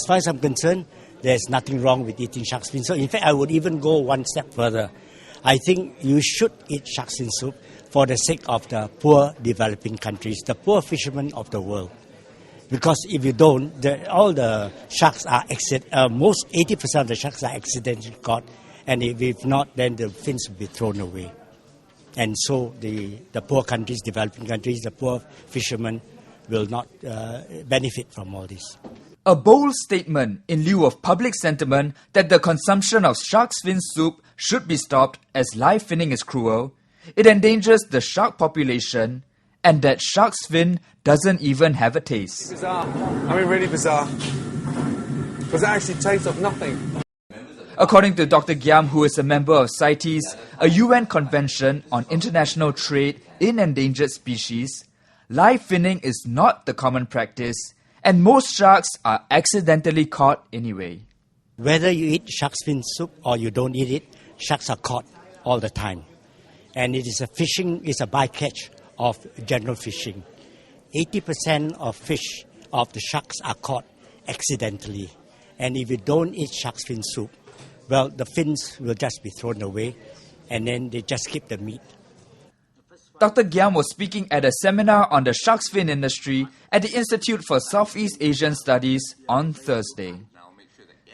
far as I'm concerned, there's nothing wrong with eating shark's fin. So in fact, I would even go one step further. I think you should eat shark's fin soup for the sake of the poor developing countries, the poor fishermen of the world. Because if you don't, all the sharks are 80% of the sharks are accidentally caught, and if not, then the fins will be thrown away. And so the poor countries, developing countries, the poor fishermen will not benefit from all this. A bold statement in lieu of public sentiment that the consumption of shark's fin soup should be stopped as live finning is cruel, it endangers the shark population, and that shark's fin doesn't even have a taste. Bizarre. I mean, really bizarre. Because it actually tastes of nothing. According to Dr. Giam, who is a member of CITES, a UN convention on international trade in endangered species, live finning is not the common practice, and most sharks are accidentally caught anyway. Whether you eat shark's fin soup or you don't eat it, sharks are caught all the time. And it is it's a bycatch of general fishing. 80% of the sharks are caught accidentally. And if you don't eat shark's fin soup, well, the fins will just be thrown away, and then they just keep the meat. Dr. Giam was speaking at a seminar on the shark's fin industry at the Institute for Southeast Asian Studies on Thursday.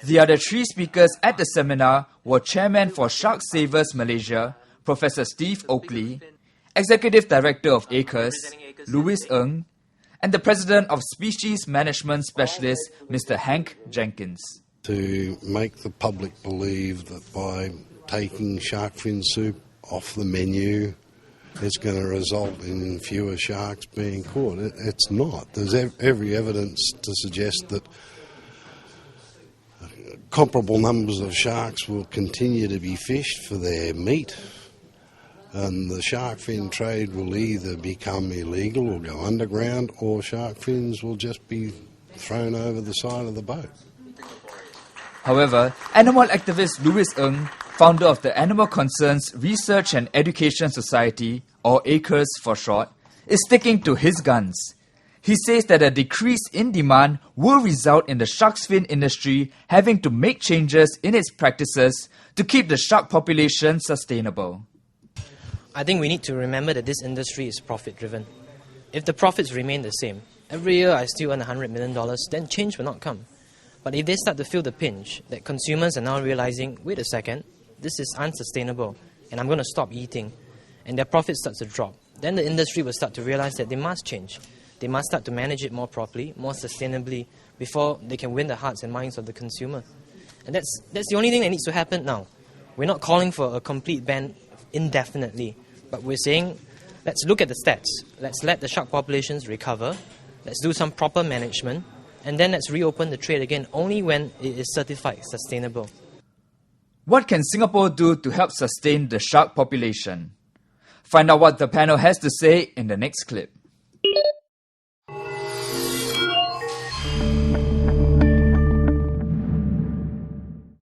The other three speakers at the seminar were Chairman for Shark Savers Malaysia, Professor Steve Oakley, Executive Director of ACRES, Louis Ng, and the President of Species Management Specialist, Mr. Hank Jenkins. To make the public believe that by taking shark fin soup off the menu, it's going to result in fewer sharks being caught. It's not. There's every evidence to suggest that comparable numbers of sharks will continue to be fished for their meat, and the shark fin trade will either become illegal or go underground, or shark fins will just be thrown over the side of the boat. However, animal activist Louis Ng, founder of the Animal Concerns Research and Education Society, or ACRES for short, is sticking to his guns. He says that a decrease in demand will result in the shark's fin industry having to make changes in its practices to keep the shark population sustainable. I think we need to remember that this industry is profit-driven. If the profits remain the same, every year I still earn $100 million, then change will not come. But if they start to feel the pinch, that consumers are now realizing, wait a second, this is unsustainable, and I'm going to stop eating, and their profit starts to drop, then the industry will start to realize that they must change. They must start to manage it more properly, more sustainably, before they can win the hearts and minds of the consumer. And that's the only thing that needs to happen now. We're not calling for a complete ban indefinitely, but we're saying, let's look at the stats. Let's let the shark populations recover. Let's do some proper management. And then let's reopen the trade again only when it is certified sustainable. What can Singapore do to help sustain the shark population? Find out what the panel has to say in the next clip.